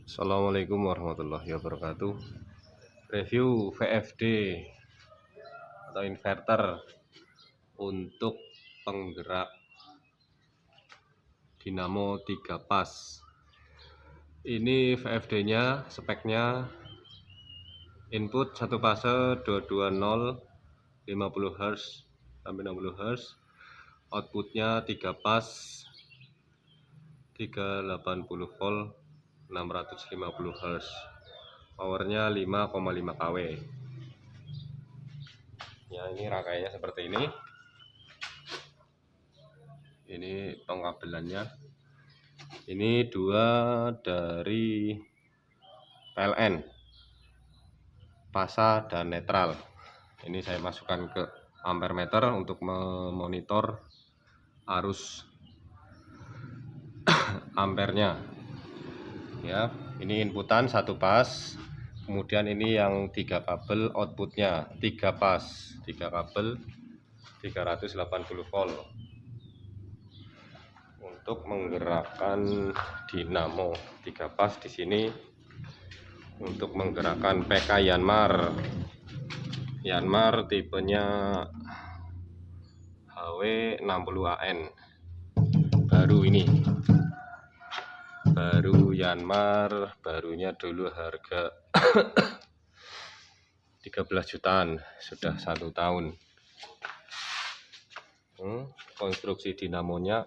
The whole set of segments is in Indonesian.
Assalamualaikum warahmatullahi wabarakatuh. Review VFD atau inverter untuk penggerak dinamo 3 pas. Ini VFD nya speknya input 1 fase 220 50 Hz sampai 60 Hz, outputnya 3 pas 380 volt 650 Hz, powernya 5,5 kW. Ya, ini rangkaiannya seperti ini. Ini pengkabelannya. Ini dua dari PLN, pasa dan netral. Ini saya masukkan ke ampere meter untuk memonitor arus ampernya. Ya, ini inputan 1 pas, kemudian ini yang 3 kabel outputnya 3 pas, 3 kabel 380 volt untuk menggerakkan dinamo 3 pas. Di sini untuk menggerakkan PK Yanmar tipenya HW60AN, baru ini, baru Yanmar, barunya dulu harga 13 jutaan, sudah 1 tahun. Konstruksi dinamonya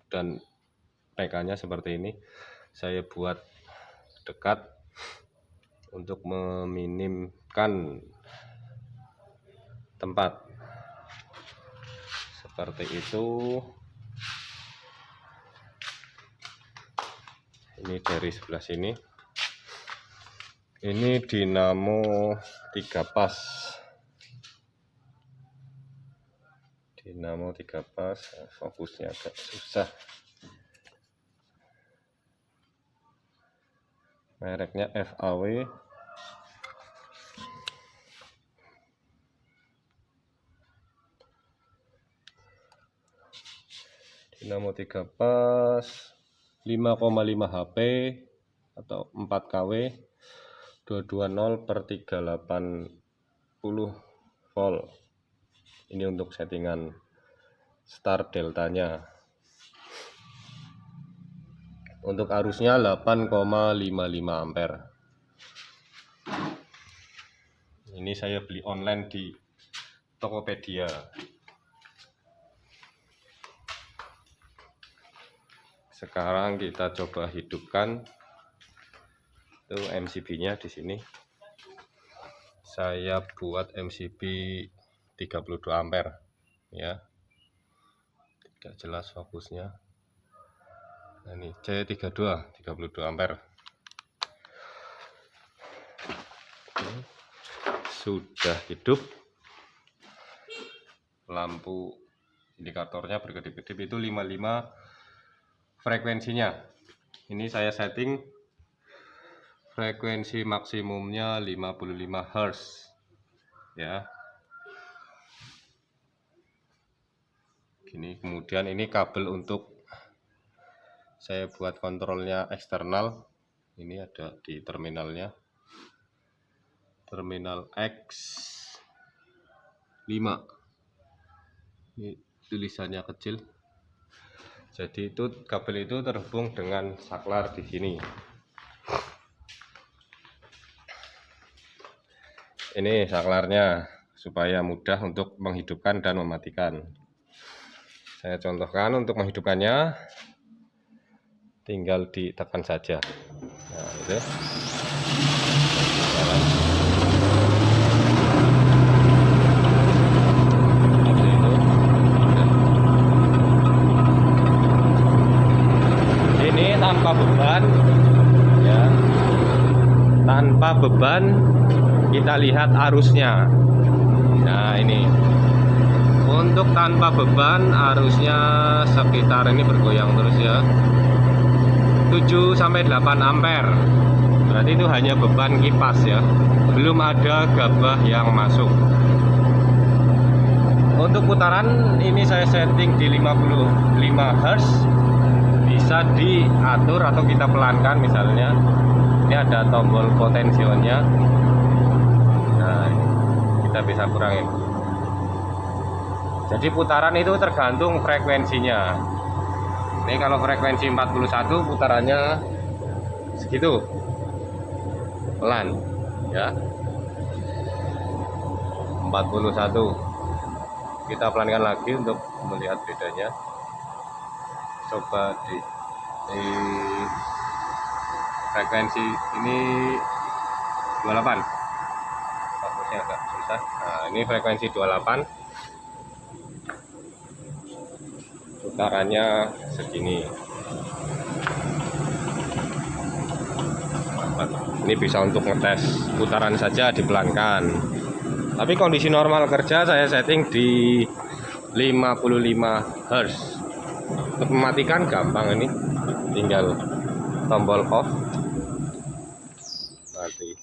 dan PK nya seperti ini. Saya buat dekat untuk meminimkan tempat seperti itu. Ini dari sebelah sini. Ini dinamo 3 pas. Dinamo 3 pas, fokusnya agak susah. Mereknya FAW. Dinamo 3 pas 5,5 HP atau 4 kW, 220/380 volt. Ini untuk settingan start deltanya. Untuk arusnya 8,55 ampere. Ini saya beli online di Tokopedia. Sekarang kita coba hidupkan. Itu MCB-nya di sini. Saya buat MCB 32 ampere ya. Tidak jelas fokusnya. Nah, ini C32 32 ampere. Sudah hidup. Lampu indikatornya berkedip-kedip, itu 55 frekuensinya. Ini saya setting frekuensi maksimumnya 55 Hz ya. Gini, kemudian ini kabel untuk saya buat kontrolnya eksternal. Ini ada di terminalnya, terminal X5. Ini tulisannya kecil. Jadi itu kabel itu terhubung dengan saklar di sini. Ini saklarnya supaya mudah untuk menghidupkan dan mematikan. Saya contohkan untuk menghidupkannya, tinggal ditekan saja. Nah, itu. Ini tanpa beban, ya. Tanpa beban, kita lihat arusnya. Nah, ini. Untuk tanpa beban, arusnya sekitar ini bergoyang terus ya. 7-8 ampere. Berarti itu hanya beban kipas ya. Belum ada gabah yang masuk. Untuk putaran ini saya setting di 55 Hz. bisa diatur atau kita pelankan. Misalnya ini ada tombol potensionya, nah kita bisa kurangin. Jadi putaran itu tergantung frekuensinya. Ini kalau frekuensi 41 putarannya segitu, pelan ya. 41 kita pelankan lagi untuk melihat bedanya. Coba di frekuensi ini 28, fokusnya agak susah. Nah ini frekuensi 28, putarannya segini. Ini bisa untuk ngetes putaran saja dipelankan. Tapi kondisi normal kerja saya setting di 55 Hz. Untuk mematikan gampang, ini tinggal tombol off, mati.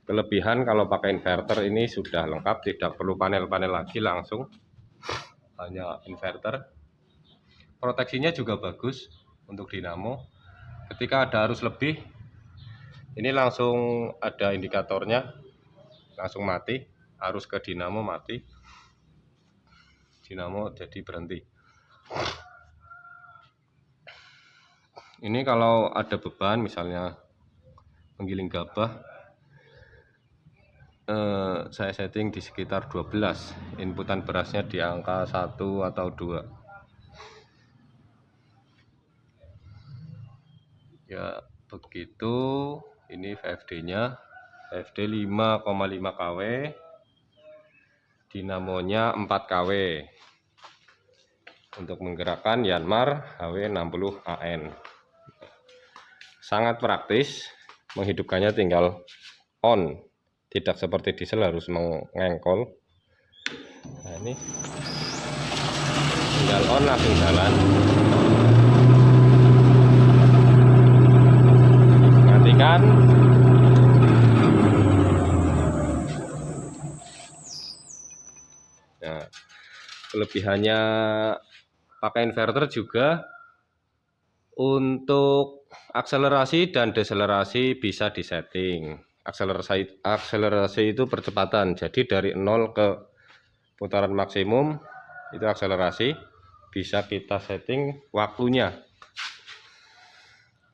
Kelebihan kalau pakai inverter ini sudah lengkap, tidak perlu panel-panel lagi, langsung hanya inverter. Proteksinya juga bagus untuk dinamo. Ketika ada arus lebih, ini langsung ada indikatornya, langsung mati, arus ke dinamo mati, dinamo jadi berhenti. Ini kalau ada beban, misalnya menggiling gabah, saya setting di sekitar 12, inputan berasnya di angka 1 atau 2 ya. Begitu. Ini VFD nya, VFD 5,5 kW, dinamonya 4 kW. Untuk menggerakkan Yanmar HW60 AN. Sangat praktis, menghidupkannya tinggal on, tidak seperti diesel harus mengengkol. Nah ini tinggal on langsung jalan. Matikan. Nah, kelebihannya pakai inverter juga, untuk akselerasi dan deselerasi bisa disetting. Akselerasi itu percepatan, jadi dari 0 ke putaran maksimum itu akselerasi, bisa kita setting waktunya,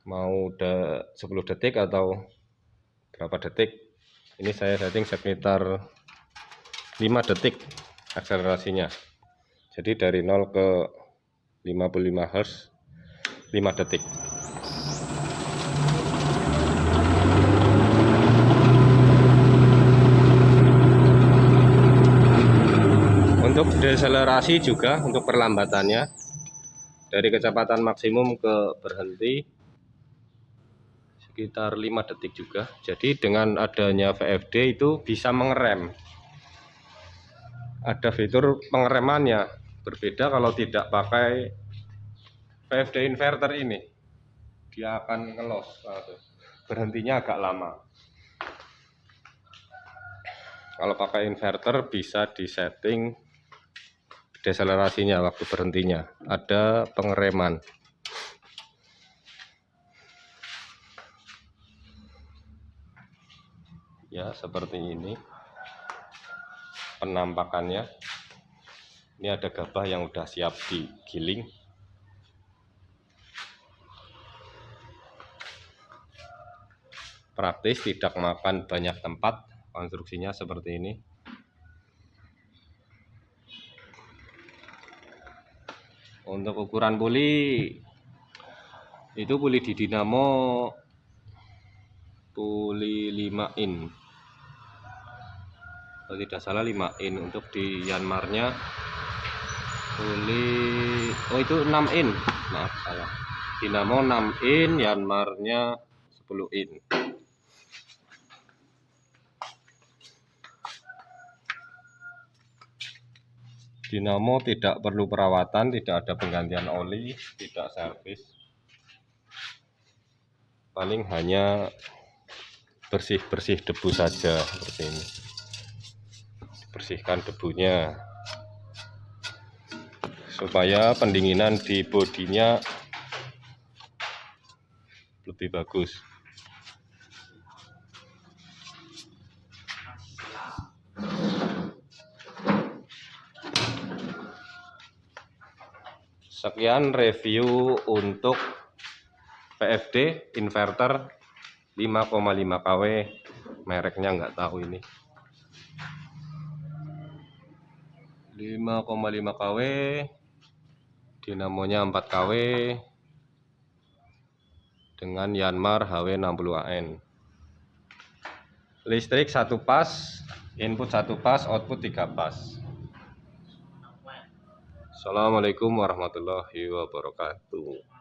mau 10 detik atau berapa detik. Ini saya setting sekitar 5 detik akselerasinya, jadi dari 0 ke 55 Hz 5 detik. Untuk deselerasi juga, untuk perlambatannya dari kecepatan maksimum ke berhenti sekitar 5 detik juga. Jadi dengan adanya VFD itu bisa mengerem, ada fitur pengeremannya. Berbeda kalau tidak pakai VFD inverter ini, dia akan ngelos, berhentinya agak lama. Kalau pakai inverter bisa disetting deselerasinya, waktu berhentinya, ada pengereman. Ya seperti ini penampakannya. Ini ada gabah yang udah siap digiling. Praktis, tidak makan banyak tempat. Konstruksinya seperti ini. Untuk ukuran puli, itu puli di dinamo puli 5 in, kalau tidak salah 5 in. Untuk di Yanmarnya puli, itu 6 in, maaf salah. Dinamo 6 in, Yanmarnya 10 in. Dinamo tidak perlu perawatan, tidak ada penggantian oli, tidak servis. Paling hanya bersih-bersih debu saja seperti ini. Bersihkan debunya. supaya pendinginan di bodinya lebih bagus. Sekian review untuk PFD inverter 5,5 kW, mereknya nggak tahu ini. 5,5 kW, dinamonya 4 kW dengan Yanmar HW60AN. Listrik 1 pas, input 1 pas, output 3 pas. Assalamualaikum warahmatullahi wabarakatuh.